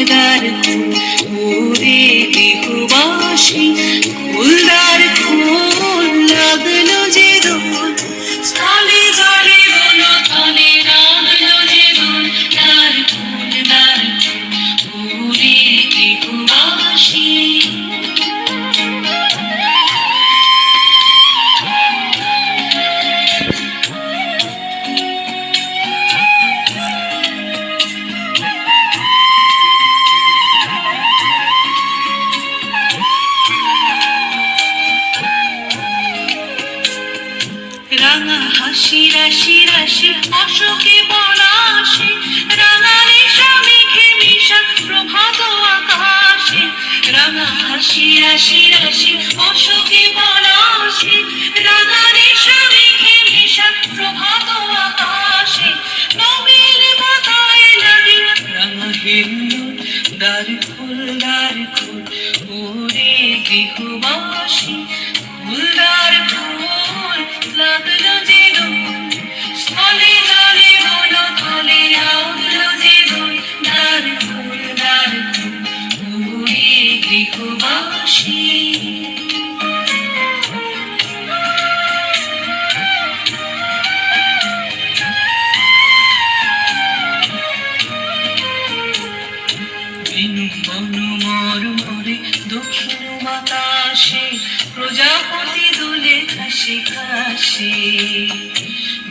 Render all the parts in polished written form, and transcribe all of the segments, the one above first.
ফুলদার ফুল ওরে গৃহবাসী, ফুলদার ফুল লাগলো যে দোল, স্থলে জলে বন তলে লাগলো যে দোল, দ্বার ফুল ওরে গৃহবাসী। রাঙা হাসি রাশি রাশি অশোকে পলাশে, রাঙা রেশা মেঘে মিশা প্রভাত আকাশে। রাঙা হাসি রাশি রাশি অশোকে পলাশে, রাঙা রেশা মেঘে মিশা প্রভাত আকাশে। নবীন বাতায় লাগে রাঙা হিন্দুল, দ্বার ফুল ওরে গৃহবাসী, ফুলদার ফুল লাগলো যে দোল, স্থলে জলে বন তলে লাগলো যে দোল, দ্বার ফুল ওরে গৃহবাসী। বেনু বন মরমরে দক্ষিণ বাতাসে, প্রজাপতি দোলে খাসে খাসে।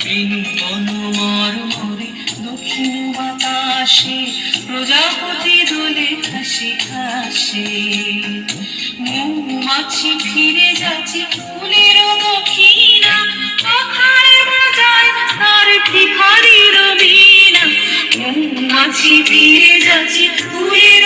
বেনু বন মরমরে দক্ষিণ বাতাসে, প্রজাপতি দোলে খাসে খাসে। মৌমাছি ফিরে যাচ্ছে ফুলের দক্ষিণা, পাখায় বাজায় তার ভিখারির বীণা। মৌমাছি ফিরে যাচ্ছে ফুলের